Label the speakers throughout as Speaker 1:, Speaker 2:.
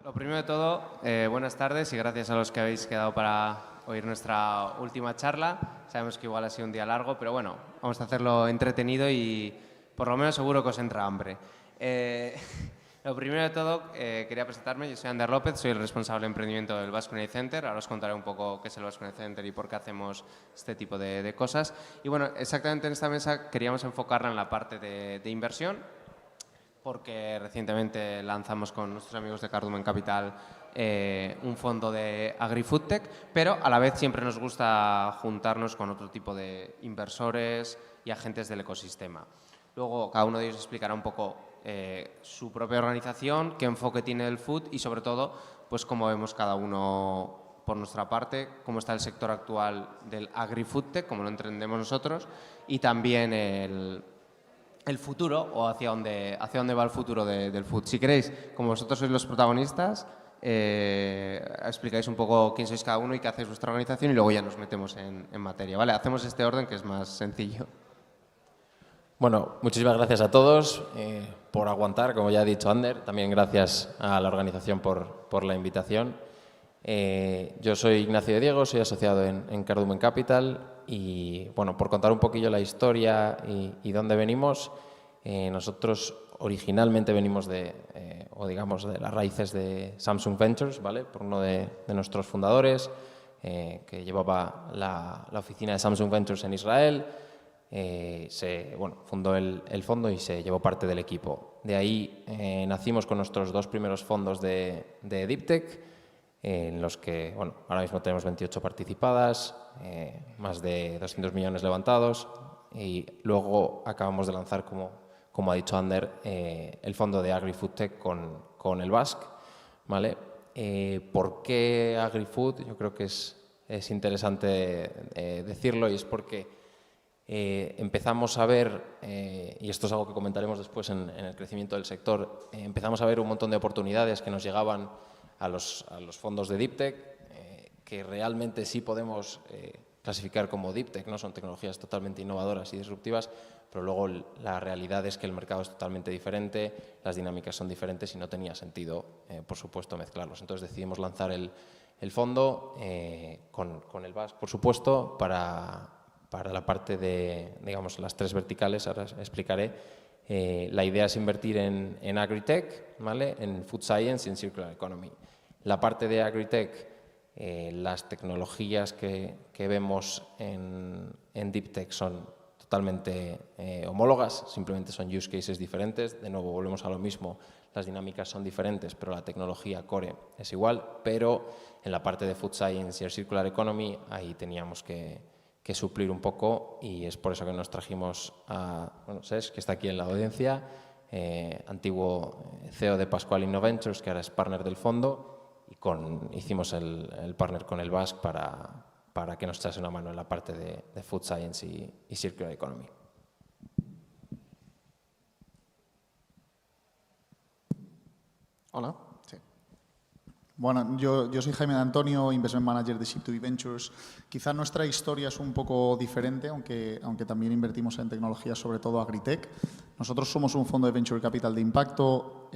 Speaker 1: Lo primero de todo, buenas tardes y gracias a los que habéis quedado para oír nuestra última charla. Sabemos que igual ha sido un día largo, pero bueno, vamos a hacerlo entretenido y por lo menos seguro que os entra hambre. Lo primero de todo, quería presentarme. Yo soy Ander López, soy el responsable de emprendimiento del Basque Connect Center. Ahora os contaré un poco qué es el Basque Connect Center y por qué hacemos este tipo de cosas. Y bueno, exactamente en esta mesa queríamos enfocarla en la parte de inversión, porque recientemente lanzamos con nuestros amigos de Cardumen Capital un fondo de AgriFoodTech, pero a la vez siempre nos gusta juntarnos con otro tipo de inversores y agentes del ecosistema. Luego cada uno de ellos explicará un poco su propia organización, qué enfoque tiene el food y sobre todo pues cómo vemos cada uno por nuestra parte, cómo está el sector actual del AgriFoodTech, como lo entendemos nosotros, y también el futuro o hacia dónde va el futuro del food. Si queréis, como vosotros sois los protagonistas, explicáis un poco quién sois cada uno y qué hacéis vuestra organización y luego ya nos metemos en materia. ¿Vale? Hacemos este orden que es más sencillo.
Speaker 2: Bueno, muchísimas gracias a todos por aguantar, como ya ha dicho Ander. También gracias a la organización por la invitación. Yo soy Ignacio de Diego, soy asociado en Cardumen Capital y, bueno, por contar un poquillo la historia y dónde venimos, nosotros originalmente venimos de las raíces de Samsung Ventures, ¿vale? Por uno de nuestros fundadores, que llevaba la oficina de Samsung Ventures en Israel. Fundó el fondo y se llevó parte del equipo. De ahí nacimos con nuestros dos primeros fondos de Deep Tech, en los que ahora mismo tenemos 28 participadas, más de 200 millones levantados, y luego acabamos de lanzar, como ha dicho Ander, el fondo de AgriFoodTech con el Basque, ¿vale? ¿Por qué AgriFood? Yo creo que es interesante decirlo, y es porque empezamos a ver, y esto es algo que comentaremos después en el crecimiento del sector, empezamos a ver un montón de oportunidades que nos llegaban a los fondos de Deep Tech, que realmente sí podemos clasificar como Deep Tech, ¿no? Son tecnologías totalmente innovadoras y disruptivas, pero luego la realidad es que el mercado es totalmente diferente, las dinámicas son diferentes y no tenía sentido, por supuesto, mezclarlos. Entonces decidimos lanzar el fondo con el Basque, por supuesto, para la parte de, digamos, las tres verticales. Ahora explicaré. La idea es invertir en AgriTech, ¿vale? En Food Science y en Circular Economy. La parte de AgriTech, las tecnologías que vemos en Deep Tech son totalmente homólogas, simplemente son use cases diferentes. De nuevo, volvemos a lo mismo, las dinámicas son diferentes, pero la tecnología core es igual. Pero en la parte de Food Science y el Circular Economy, ahí teníamos que suplir un poco, y es por eso que nos trajimos a Cesc, que está aquí en la audiencia, antiguo CEO de Pascual Innoventures, que ahora es partner del fondo, y hicimos el partner con el Basque para que nos echase una mano en la parte de Food Science y Circular Economy.
Speaker 3: Hola. Sí. Bueno, yo soy Jaime de Antonio, Investment Manager de Ship2B Ventures. Quizá nuestra historia es un poco diferente, aunque también invertimos en tecnología, sobre todo agritech. Nosotros somos un fondo de Venture Capital de impacto,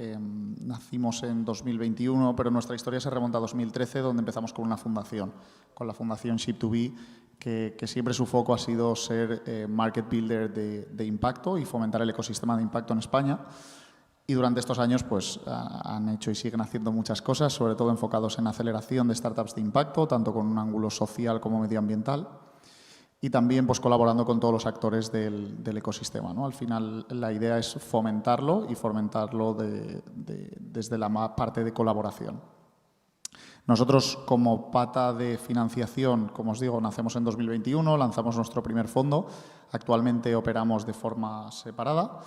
Speaker 3: nacimos en 2021, pero nuestra historia se remonta a 2013, donde empezamos con una fundación, con la fundación Ship2B, que siempre su foco ha sido ser market builder de impacto y fomentar el ecosistema de impacto en España. Y durante estos años pues, han hecho y siguen haciendo muchas cosas, sobre todo enfocados en aceleración de startups de impacto, tanto con un ángulo social como medioambiental, y también pues, colaborando con todos los actores del ecosistema, ¿no? Al final, la idea es fomentarlo y fomentarlo desde la parte de colaboración. Nosotros, como pata de financiación, como os digo, nacemos en 2021, lanzamos nuestro primer fondo. Actualmente operamos de forma separada.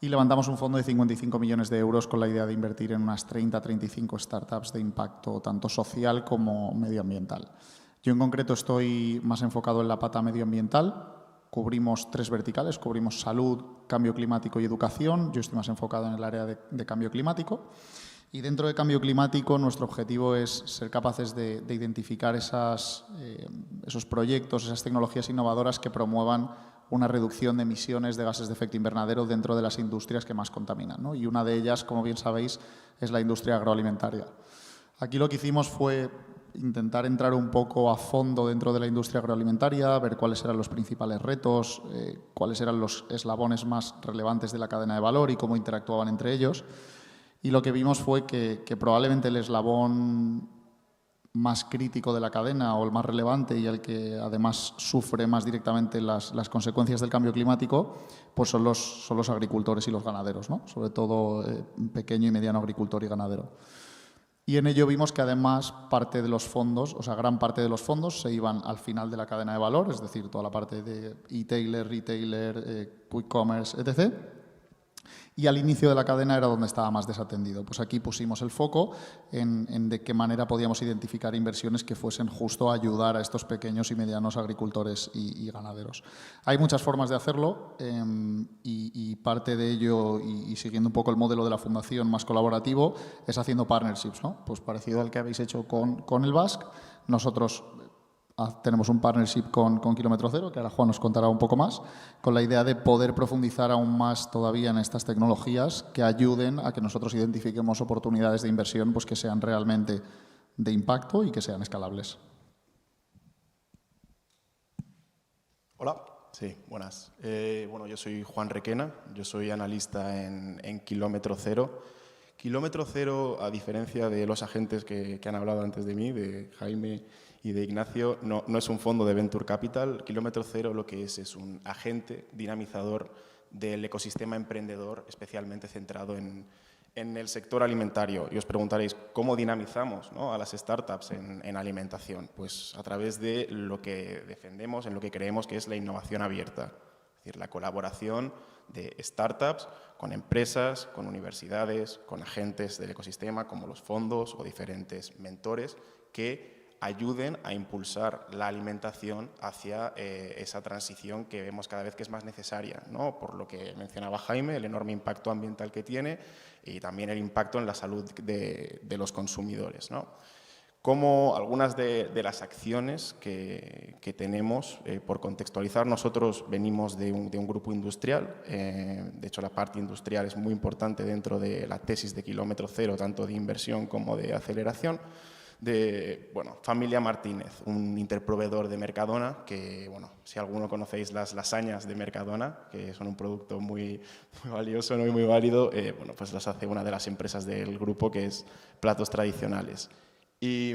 Speaker 3: Y levantamos un fondo de 55 millones de euros con la idea de invertir en unas 30-35 startups de impacto tanto social como medioambiental. Yo en concreto estoy más enfocado en la pata medioambiental. Cubrimos tres verticales, cubrimos salud, cambio climático y educación. Yo estoy más enfocado en el área de cambio climático. Y dentro de cambio climático nuestro objetivo es ser capaces de identificar esos proyectos, esas tecnologías innovadoras que promuevan una reducción de emisiones de gases de efecto invernadero dentro de las industrias que más contaminan, ¿no? Y una de ellas, como bien sabéis, es la industria agroalimentaria. Aquí lo que hicimos fue intentar entrar un poco a fondo dentro de la industria agroalimentaria, ver cuáles eran los principales retos, cuáles eran los eslabones más relevantes de la cadena de valor y cómo interactuaban entre ellos. Y lo que vimos fue que probablemente el eslabón más crítico de la cadena o el más relevante y el que además sufre más directamente las consecuencias del cambio climático, pues son los agricultores y los ganaderos, ¿no? Sobre todo pequeño y mediano agricultor y ganadero. Y en ello vimos que además parte de los fondos, o sea, gran parte de los fondos se iban al final de la cadena de valor, es decir, toda la parte de e-tailer, retailer, quick commerce, etc. Y al inicio de la cadena era donde estaba más desatendido. Pues aquí pusimos el foco en de qué manera podíamos identificar inversiones que fuesen justo a ayudar a estos pequeños y medianos agricultores y ganaderos. Hay muchas formas de hacerlo y parte de ello, y siguiendo un poco el modelo de la fundación más colaborativo, es haciendo partnerships, ¿no? Pues parecido al que habéis hecho con el Basque. Nosotros tenemos un partnership con Kilómetro Cero, que ahora Juan nos contará un poco más, con la idea de poder profundizar aún más todavía en estas tecnologías que ayuden a que nosotros identifiquemos oportunidades de inversión pues, que sean realmente de impacto y que sean escalables.
Speaker 4: Hola, sí, buenas. Bueno, yo soy Juan Requena, yo soy analista en Kilómetro Cero. Kilómetro Cero, a diferencia de los agentes que han hablado antes de mí, de Jaime y de Ignacio, no es un fondo de Venture Capital. Kilómetro Cero lo que es un agente dinamizador del ecosistema emprendedor, especialmente centrado en el sector alimentario. Y os preguntaréis, ¿cómo dinamizamos, ¿no?, a las startups en alimentación? Pues a través de lo que defendemos, en lo que creemos que es la innovación abierta. Es decir, la colaboración de startups con empresas, con universidades, con agentes del ecosistema como los fondos o diferentes mentores que ayuden a impulsar la alimentación hacia esa transición que vemos cada vez que es más necesaria, ¿no? Por lo que mencionaba Jaime, el enorme impacto ambiental que tiene y también el impacto en la salud de los consumidores, ¿no? Como algunas de las acciones que tenemos, por contextualizar, nosotros venimos de un grupo industrial, de hecho la parte industrial es muy importante dentro de la tesis de Kilómetro Cero, tanto de inversión como de aceleración, de Familia Martínez, un interproveedor de Mercadona, que si alguno conocéis las lasañas de Mercadona, que son un producto muy valioso, ¿no?, y muy válido, pues las hace una de las empresas del grupo, que es Platos Tradicionales. Y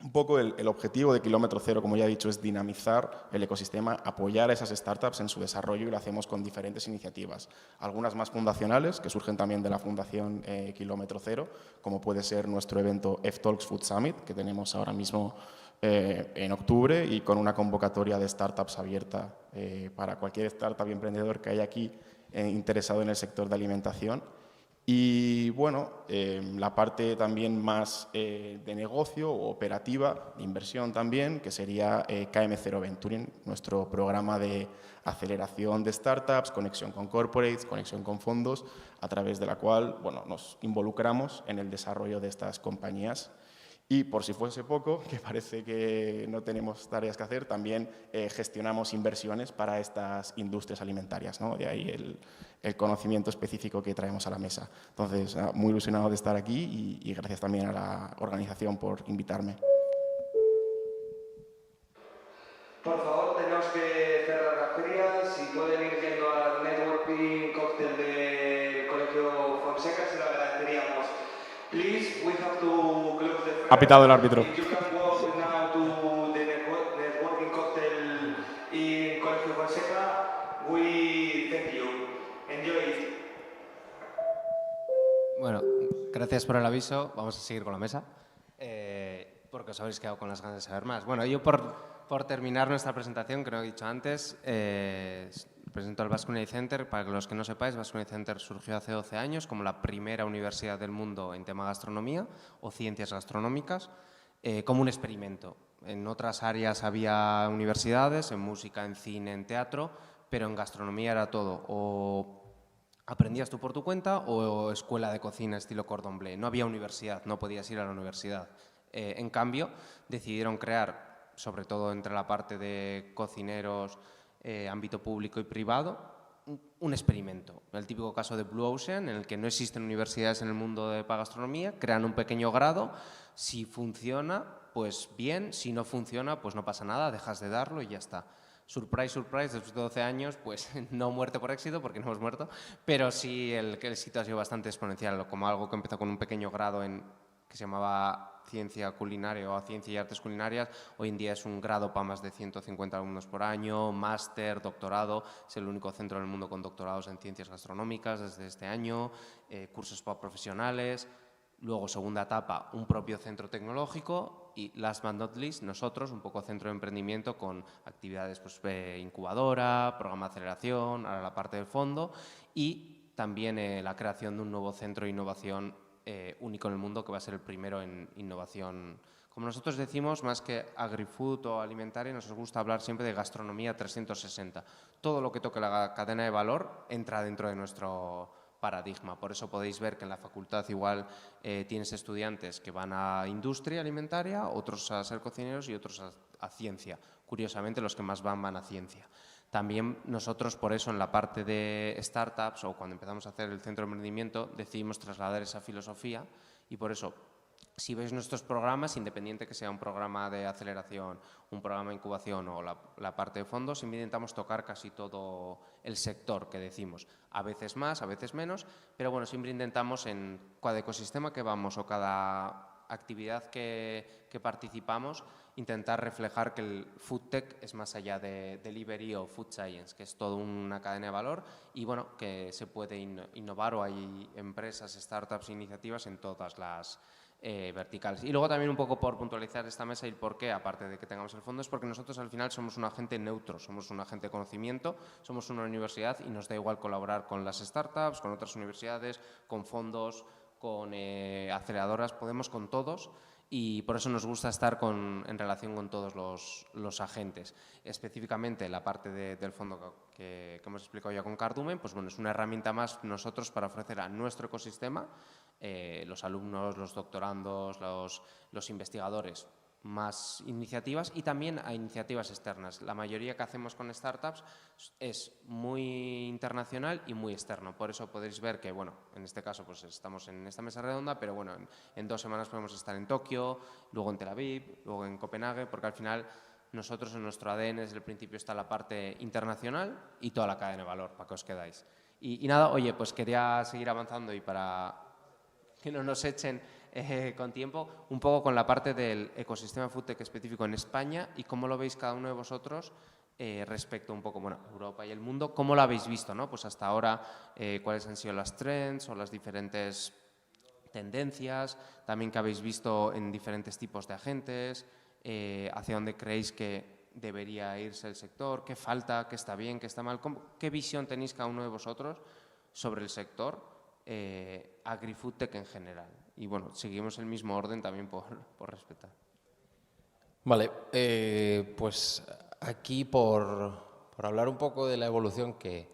Speaker 4: un poco el objetivo de Kilómetro Cero, como ya he dicho, es dinamizar el ecosistema, apoyar a esas startups en su desarrollo, y lo hacemos con diferentes iniciativas. Algunas más fundacionales, que surgen también de la Fundación Kilómetro Cero, como puede ser nuestro evento F-Talks Food Summit, que tenemos ahora mismo en octubre, y con una convocatoria de startups abierta para cualquier startup y emprendedor que haya aquí interesado en el sector de alimentación. Y la parte también más de negocio o operativa, de inversión también, que sería KM0 Venturing, nuestro programa de aceleración de startups, conexión con corporates, conexión con fondos, a través de la cual nos involucramos en el desarrollo de estas compañías. Y por si fuese poco, que parece que no tenemos tareas que hacer, también gestionamos inversiones para estas industrias alimentarias, ¿no? De ahí el conocimiento específico que traemos a la mesa. Entonces, muy ilusionado de estar aquí y gracias también a la organización por invitarme.
Speaker 5: Por favor, tenemos que cerrar la feria. Si pueden ir yendo al networking cóctel del Colegio Fonseca, se lo agradeceríamos. Please, we have to close the fair.
Speaker 4: Ha pitado el árbitro.
Speaker 5: If you can go now to the networking cocktail in Colegio Fonseca, we thank you. Enjoy it.
Speaker 1: Bueno, gracias por el aviso. Vamos a seguir con la mesa, porque os habéis quedado con las ganas de saber más. Bueno, yo por terminar nuestra presentación, que no he dicho antes, presento al Basque Culinary Center. Para los que no sepáis, Basque Culinary Center surgió hace 12 años como la primera universidad del mundo en tema gastronomía o ciencias gastronómicas, como un experimento. En otras áreas había universidades, en música, en cine, en teatro, pero en gastronomía era todo. O aprendías tú por tu cuenta o escuela de cocina estilo Cordon Bleu. No había universidad, no podías ir a la universidad. En cambio, decidieron crear, sobre todo entre la parte de cocineros ámbito público y privado, un experimento. El típico caso de Blue Ocean, en el que no existen universidades en el mundo de gastronomía, crean un pequeño grado, si funciona, pues bien, si no funciona, pues no pasa nada, dejas de darlo y ya está. Surprise, surprise, después de 12 años, pues no muerte por éxito, porque no hemos muerto, pero sí el éxito ha sido bastante exponencial, como algo que empezó con un pequeño grado que se llamaba Ciencia Culinaria o Ciencia y Artes Culinarias, hoy en día es un grado para más de 150 alumnos por año, máster, doctorado, es el único centro en el mundo con doctorados en ciencias gastronómicas desde este año, cursos para profesionales. Luego, segunda etapa, un propio centro tecnológico y, last but not least, nosotros, un poco centro de emprendimiento con actividades pues, incubadora, programa de aceleración, ahora la parte del fondo y también la creación de un nuevo centro de innovación único en el mundo que va a ser el primero en innovación. Como nosotros decimos, más que agri-food o alimentaria, nos gusta hablar siempre de gastronomía 360. Todo lo que toque la cadena de valor entra dentro de nuestro paradigma. Por eso podéis ver que en la facultad igual tienes estudiantes que van a industria alimentaria, otros a ser cocineros y otros a ciencia. Curiosamente, los que más van a ciencia. También nosotros, por eso, en la parte de startups o cuando empezamos a hacer el centro de emprendimiento, decidimos trasladar esa filosofía y por eso, si veis nuestros programas, independiente que sea un programa de aceleración, un programa de incubación o la parte de fondos, siempre intentamos tocar casi todo el sector que decimos. A veces más, a veces menos, pero bueno, siempre intentamos en cada ecosistema que vamos o cada actividad que participamos, intentar reflejar que el food tech es más allá de delivery o food science, que es toda una cadena de valor y bueno, que se puede innovar o hay empresas, startups, iniciativas en todas las verticales. Y luego también un poco por puntualizar esta mesa y el por qué, aparte de que tengamos el fondo, es porque nosotros al final somos un agente neutro, somos un agente de conocimiento, somos una universidad y nos da igual colaborar con las startups, con otras universidades, con fondos, con aceleradoras, podemos con todos y por eso nos gusta estar en relación con todos los agentes. Específicamente la parte del fondo que hemos explicado ya con Cardumen, pues bueno, es una herramienta más nosotros para ofrecer a nuestro ecosistema, los alumnos, los doctorandos, los investigadores, más iniciativas y también a iniciativas externas. La mayoría que hacemos con startups es muy internacional y muy externo. Por eso podéis ver que, bueno, en este caso pues estamos en esta mesa redonda, pero bueno, en 2 semanas podemos estar en Tokio, luego en Tel Aviv, luego en Copenhague, porque al final nosotros en nuestro ADN desde el principio está la parte internacional y toda la cadena de valor, para que os quedáis. Y nada, oye, pues quería seguir avanzando y para que no nos echen con tiempo, un poco con la parte del ecosistema foodtech específico en España y cómo lo veis cada uno de vosotros respecto un poco, bueno, Europa y el mundo, cómo lo habéis visto, ¿no? Pues hasta ahora, cuáles han sido las trends o las diferentes tendencias, también que habéis visto en diferentes tipos de agentes, hacia dónde creéis que debería irse el sector, qué falta, qué está bien, qué está mal, qué visión tenéis cada uno de vosotros sobre el sector agri-foodtech en general. Y bueno, seguimos el mismo orden también por respetar.
Speaker 2: Vale, pues aquí por hablar un poco de la evolución que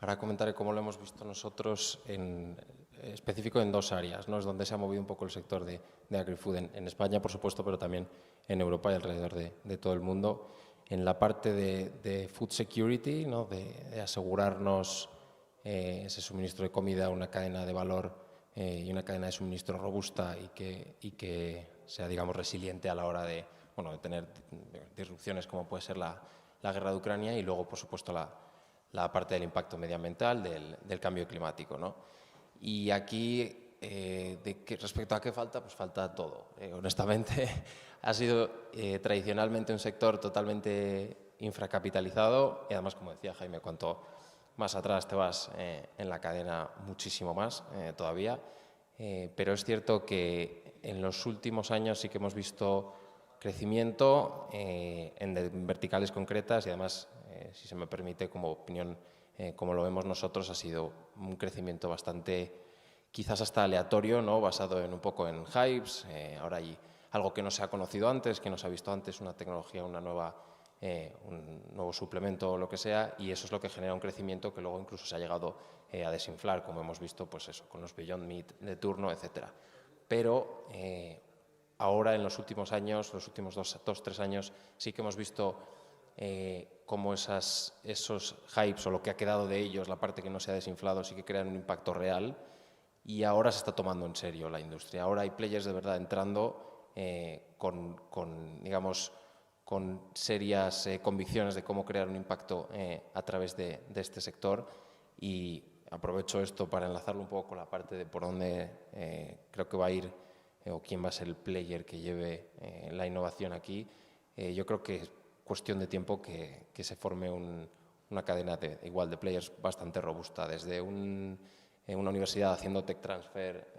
Speaker 2: ahora comentaré cómo lo hemos visto nosotros en específico en 2 áreas, ¿no? Es donde se ha movido un poco el sector de agri-food en España, por supuesto, pero también en Europa y alrededor de todo el mundo. En la parte de food security, ¿no? de asegurarnos ese suministro de comida, una cadena de valor y una cadena de suministro robusta y que sea, digamos, resiliente a la hora de tener disrupciones como puede ser la guerra de Ucrania y luego, por supuesto, la parte del impacto medioambiental, del cambio climático, ¿no? Y aquí, respecto a qué falta, pues falta todo. Honestamente, ha sido tradicionalmente un sector totalmente infracapitalizado y además, como decía Jaime, cuanto más atrás te vas en la cadena, muchísimo más todavía. Pero es cierto que en los últimos años sí que hemos visto crecimiento en verticales concretas y además, si se me permite como opinión, como lo vemos nosotros, ha sido un crecimiento bastante, quizás hasta aleatorio, ¿no? Basado un poco en hypes. Ahora hay algo que no se ha conocido antes, que no se ha visto antes, una tecnología, un nuevo suplemento o lo que sea, y eso es lo que genera un crecimiento que luego incluso se ha llegado a desinflar, como hemos visto pues eso, con los Beyond Meat de turno, etc. Pero ahora en los últimos años, los últimos 2-3 años, sí que hemos visto cómo esos hypes o lo que ha quedado de ellos, la parte que no se ha desinflado, sí que crean un impacto real. Y ahora se está tomando en serio la industria. Ahora hay players de verdad entrando digamos, con serias convicciones de cómo crear un impacto a través de este sector. Y aprovecho esto para enlazarlo un poco con la parte de por dónde creo que va a ir o quién va a ser el player que lleve la innovación aquí. Yo creo que es cuestión de tiempo que se forme una cadena igual de players bastante robusta, desde una universidad haciendo tech transfer,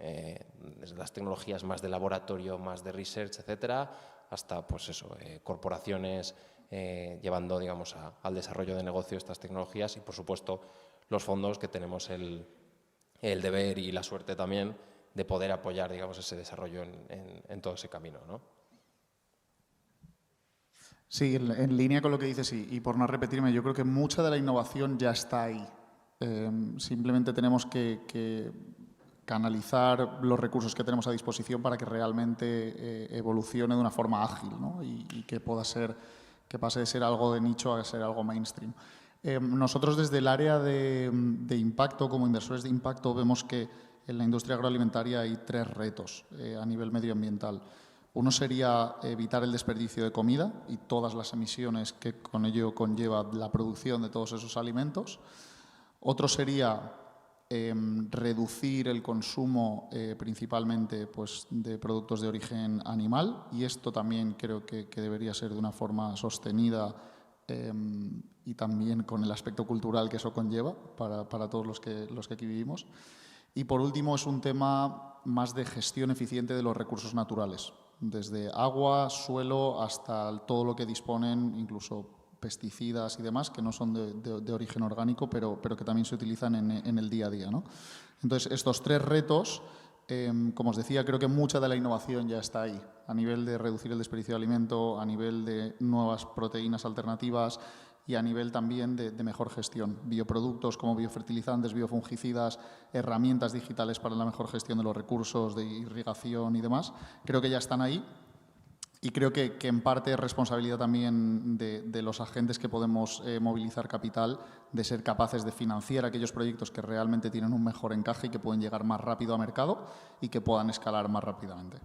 Speaker 2: desde las tecnologías más de laboratorio, más de research, etcétera, hasta pues eso, corporaciones llevando, digamos, al desarrollo de negocio estas tecnologías y, por supuesto, los fondos que tenemos el deber y la suerte también de poder apoyar, digamos, ese desarrollo en todo ese camino, ¿no?
Speaker 3: Sí, en línea con lo que dices y por no repetirme, yo creo que mucha de la innovación ya está ahí. Simplemente tenemos que canalizar los recursos que tenemos a disposición para que realmente evolucione de una forma ágil, ¿no? y que pase de ser algo de nicho a ser algo mainstream. Nosotros desde el área de impacto, como inversores de impacto, vemos que en la industria agroalimentaria hay 3 retos a nivel medioambiental. Uno sería evitar el desperdicio de comida y todas las emisiones que con ello conlleva la producción de todos esos alimentos. Otro sería reducir el consumo principalmente pues, de productos de origen animal, y esto también creo que debería ser de una forma sostenida y también con el aspecto cultural que eso conlleva para todos los que aquí vivimos. Y por último es un tema más de gestión eficiente de los recursos naturales, desde agua, suelo, hasta todo lo que disponen, incluso pesticidas y demás, que no son de origen orgánico, pero que también se utilizan en el día a día, ¿no? Entonces, estos 3 retos, como os decía, creo que mucha de la innovación ya está ahí, a nivel de reducir el desperdicio de alimento, a nivel de nuevas proteínas alternativas y a nivel también de mejor gestión. Bioproductos como biofertilizantes, biofungicidas, herramientas digitales para la mejor gestión de los recursos, de irrigación y demás, creo que ya están ahí. Y creo que en parte es responsabilidad también de los agentes que podemos movilizar capital, de ser capaces de financiar aquellos proyectos que realmente tienen un mejor encaje y que pueden llegar más rápido a mercado y que puedan escalar más rápidamente.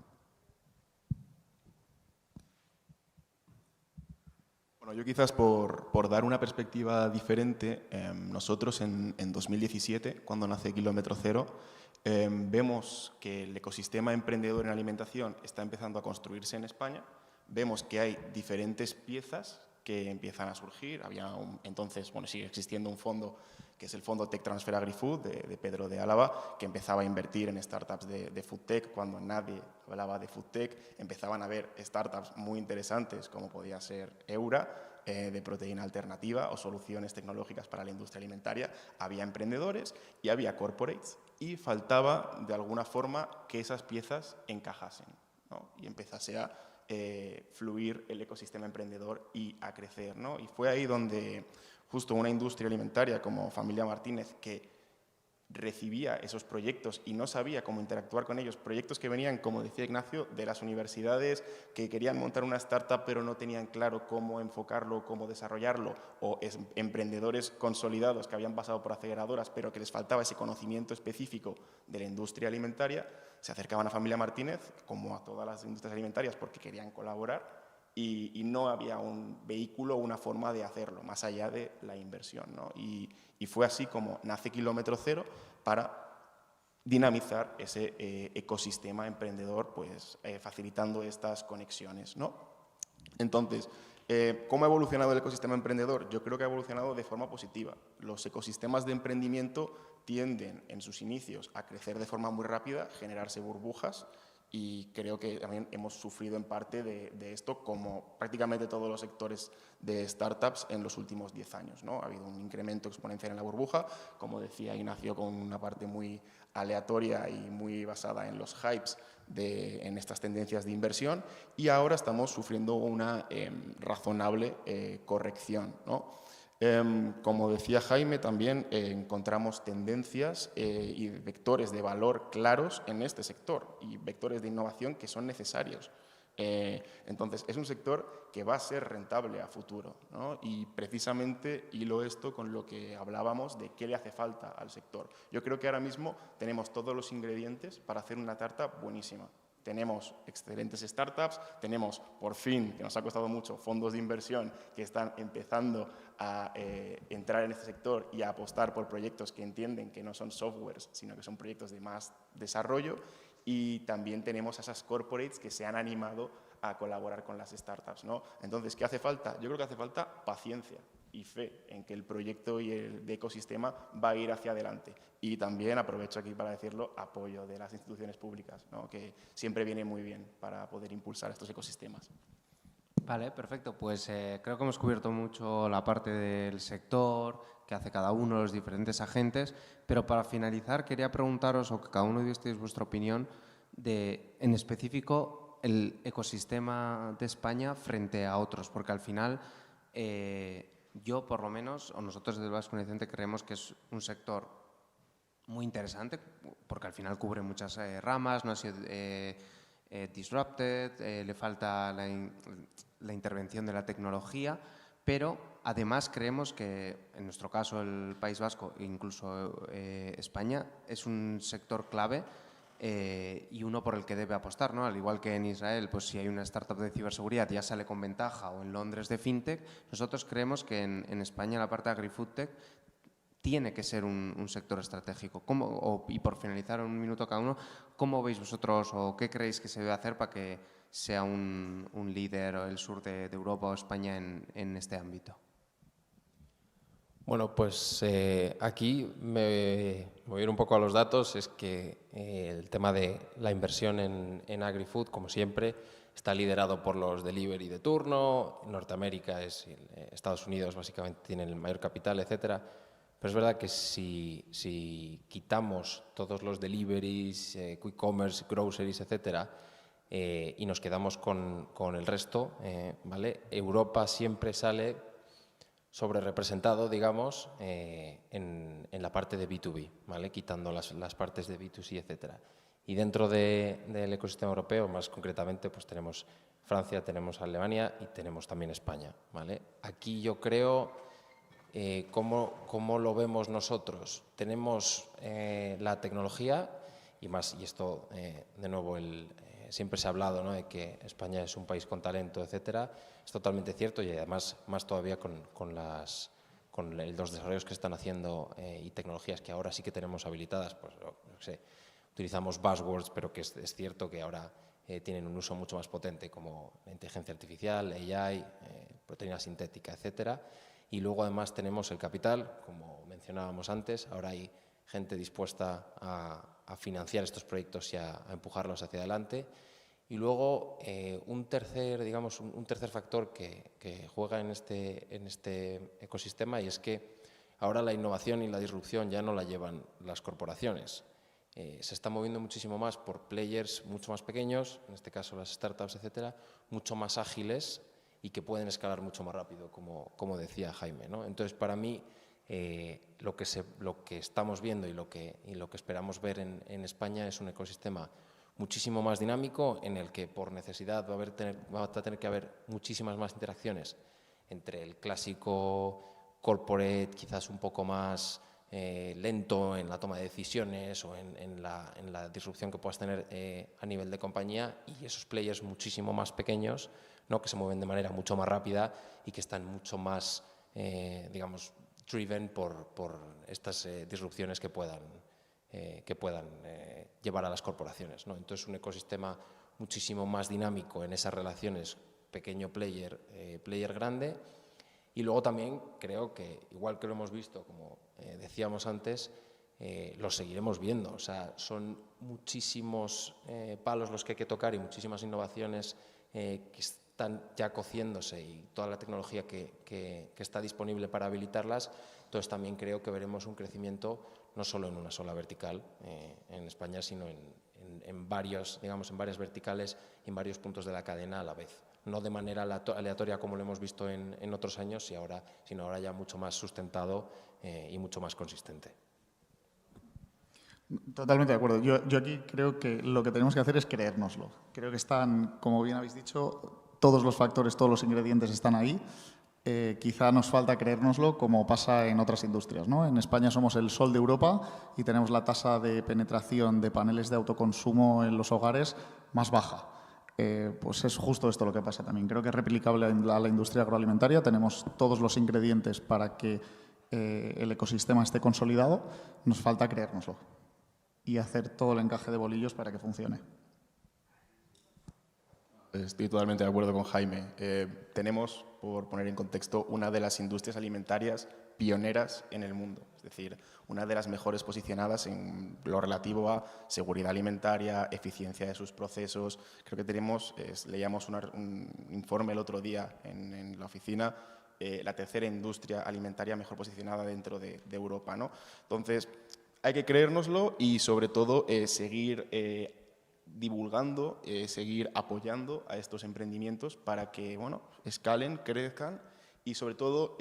Speaker 4: Bueno, yo quizás por dar una perspectiva diferente, nosotros en 2017, cuando nace Kilómetro Cero, vemos que el ecosistema emprendedor en alimentación está empezando a construirse en España. Vemos que hay diferentes piezas que empiezan a surgir. Había entonces, bueno, sigue existiendo un fondo que es el fondo Tech Transfer AgriFood de Pedro de Álava, que empezaba a invertir en startups de foodtech cuando nadie hablaba de foodtech. Empezaban a haber startups muy interesantes como podía ser Eura, de proteína alternativa o soluciones tecnológicas para la industria alimentaria. Había emprendedores y había corporates, y faltaba de alguna forma que esas piezas encajasen, ¿no? Y empezase a fluir el ecosistema emprendedor y a crecer, ¿no? Y fue ahí donde justo una industria alimentaria como Familia Martínez, que recibía esos proyectos y no sabía cómo interactuar con ellos, proyectos que venían, como decía Ignacio, de las universidades, que querían montar una startup pero no tenían claro cómo enfocarlo, cómo desarrollarlo, o emprendedores consolidados que habían pasado por aceleradoras pero que les faltaba ese conocimiento específico de la industria alimentaria, se acercaban a Familia Martínez, como a todas las industrias alimentarias, porque querían colaborar, y no había un vehículo o una forma de hacerlo, más allá de la inversión, ¿no? Y fue así como nace Kilómetro Cero, para dinamizar ese ecosistema emprendedor, pues facilitando estas conexiones, ¿no? Entonces, ¿cómo ha evolucionado el ecosistema emprendedor? Yo creo que ha evolucionado de forma positiva. Los ecosistemas de emprendimiento tienden en sus inicios a crecer de forma muy rápida, generarse burbujas, y creo que también hemos sufrido en parte de esto, como prácticamente todos los sectores de startups en los últimos 10 años, ¿no? Ha habido un incremento exponencial en la burbuja, como decía Ignacio, con una parte muy aleatoria y muy basada en los hypes en estas tendencias de inversión, y ahora estamos sufriendo una razonable corrección, ¿no? Como decía Jaime, también encontramos tendencias y vectores de valor claros en este sector, y vectores de innovación que son necesarios. Entonces, es un sector que va a ser rentable a futuro, ¿no? Y precisamente hilo esto con lo que hablábamos de qué le hace falta al sector. Yo creo que ahora mismo tenemos todos los ingredientes para hacer una tarta buenísima. Tenemos excelentes startups, tenemos, por fin, que nos ha costado mucho, fondos de inversión que están empezando a entrar en este sector y a apostar por proyectos que entienden que no son softwares, sino que son proyectos de más desarrollo. Y también tenemos a esas corporates que se han animado a colaborar con las startups, ¿no? Entonces, ¿qué hace falta? Yo creo que hace falta paciencia y fe en que el proyecto y el ecosistema va a ir hacia adelante. Y también, aprovecho aquí para decirlo, apoyo de las instituciones públicas, ¿no? Que siempre viene muy bien para poder impulsar estos ecosistemas.
Speaker 1: Vale, perfecto. Pues creo que hemos cubierto mucho la parte del sector, que hace cada uno de los diferentes agentes, pero para finalizar quería preguntaros, o que cada uno dieseis vuestra opinión, de, en específico, el ecosistema de España frente a otros, porque al final yo, por lo menos, o nosotros desde Basque Unicente creemos que es un sector muy interesante, porque al final cubre muchas ramas, no ha sido disrupted, le falta la intervención de la tecnología, pero además creemos que, en nuestro caso, el País Vasco e incluso España, es un sector clave y uno por el que debe apostar, ¿no? Al igual que en Israel, pues si hay una startup de ciberseguridad ya sale con ventaja, o en Londres de fintech, nosotros creemos que en España la parte de agri-foodtech tiene que ser un sector estratégico. Y por finalizar, en un minuto cada uno, ¿cómo veis vosotros o qué creéis que se debe hacer para que sea un líder el sur de Europa o España en este ámbito?
Speaker 2: Bueno, pues aquí me voy a ir un poco a los datos. Es que el tema de la inversión en agri-food, como siempre, está liderado por los delivery de turno. En Norteamérica Estados Unidos básicamente tienen el mayor capital, etcétera. Pero es verdad que si quitamos todos los deliveries, quick commerce, groceries, etcétera, y nos quedamos con el resto, ¿vale? Europa siempre sale sobre representado, digamos, en la parte de B2B, ¿vale? Quitando las partes de B2C, etcétera. Y dentro del ecosistema europeo, más concretamente, pues tenemos Francia, tenemos Alemania y tenemos también España, ¿vale? Aquí yo creo, ¿cómo lo vemos nosotros? Tenemos la tecnología y esto, de nuevo, siempre se ha hablado, ¿no?, de que España es un país con talento, etcétera. Es totalmente cierto, y además más todavía con los desarrollos que están haciendo y tecnologías que ahora sí que tenemos habilitadas. Pues no sé, utilizamos buzzwords, pero que es cierto que ahora tienen un uso mucho más potente, como la inteligencia artificial, AI, proteína sintética, etcétera. Y luego además tenemos el capital, como mencionábamos antes. Ahora hay gente dispuesta a financiar estos proyectos y a empujarlos hacia adelante. Y luego un tercer factor que juega en este ecosistema, y es que ahora la innovación y la disrupción ya no la llevan las corporaciones. Se está moviendo muchísimo más por players mucho más pequeños, en este caso las startups, etcétera, mucho más ágiles y que pueden escalar mucho más rápido, como decía Jaime, ¿no? Entonces, para mí, lo que estamos viendo y lo que esperamos ver en España es un ecosistema muchísimo más dinámico, en el que por necesidad va a tener que haber muchísimas más interacciones entre el clásico corporate, quizás un poco más lento en la toma de decisiones o en la disrupción que puedas tener a nivel de compañía, y esos players muchísimo más pequeños, ¿no?, que se mueven de manera mucho más rápida y que están mucho más, digamos, driven por estas disrupciones que puedan llevar a las corporaciones, ¿no? Entonces, un ecosistema muchísimo más dinámico en esas relaciones pequeño player, player grande. Y luego también creo que, igual que lo hemos visto, como decíamos antes, lo seguiremos viendo. O sea, son muchísimos palos los que hay que tocar y muchísimas innovaciones que están ya cociéndose, y toda la tecnología que está disponible para habilitarlas. Entonces, también creo que veremos un crecimiento no solo en una sola vertical en España, sino en varias verticales y en varios puntos de la cadena a la vez. No de manera aleatoria como lo hemos visto en otros años, sino ahora ya mucho más sustentado y mucho más consistente.
Speaker 3: Totalmente de acuerdo. Yo aquí creo que lo que tenemos que hacer es creérnoslo. Creo que están, como bien habéis dicho, todos los factores, todos los ingredientes están ahí. Quizá nos falta creérnoslo como pasa en otras industrias, ¿no? En España somos el sol de Europa y tenemos la tasa de penetración de paneles de autoconsumo en los hogares más baja. Pues es justo esto lo que pasa también. Creo que es replicable a la industria agroalimentaria. Tenemos todos los ingredientes para que el ecosistema esté consolidado. Nos falta creérnoslo y hacer todo el encaje de bolillos para que funcione.
Speaker 4: Estoy totalmente de acuerdo con Jaime. Tenemos, por poner en contexto, una de las industrias alimentarias pioneras en el mundo, es decir, una de las mejores posicionadas en lo relativo a seguridad alimentaria, eficiencia de sus procesos. Creo que tenemos, leíamos un informe el otro día en la oficina, la tercera industria alimentaria mejor posicionada dentro de Europa, ¿no? Entonces, hay que creérnoslo y, sobre todo, seguir divulgando, seguir apoyando a estos emprendimientos para que, bueno, escalen, crezcan y, sobre todo,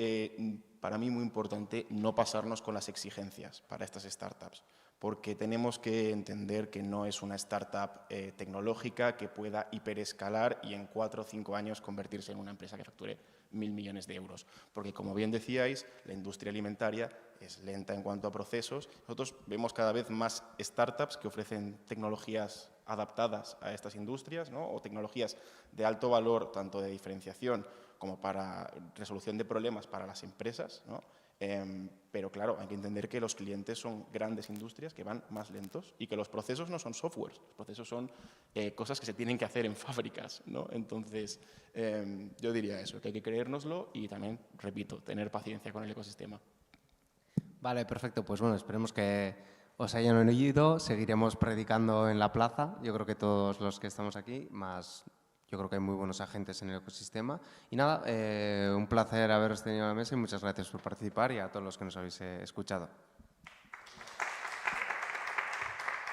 Speaker 4: para mí muy importante, no pasarnos con las exigencias para estas startups, porque tenemos que entender que no es una startup tecnológica que pueda hiperescalar y en 4 o 5 años convertirse en una empresa que facture 1.000 millones de euros. Porque, como bien decíais, la industria alimentaria es lenta en cuanto a procesos. Nosotros vemos cada vez más startups que ofrecen tecnologías adaptadas a estas industrias, ¿no? O tecnologías de alto valor, tanto de diferenciación como para resolución de problemas para las empresas, ¿no? Pero claro, hay que entender que los clientes son grandes industrias que van más lentos y que los procesos no son softwares, los procesos son cosas que se tienen que hacer en fábricas, ¿no? Entonces, yo diría eso, que hay que creérnoslo y también, repito, tener paciencia con el ecosistema.
Speaker 1: Vale, perfecto. Pues bueno, esperemos que os hayan oído. Seguiremos predicando en la plaza. Yo creo que todos los que estamos aquí, más yo creo que hay muy buenos agentes en el ecosistema. Y nada, un placer haberos tenido en la mesa y muchas gracias por participar y a todos los que nos habéis escuchado.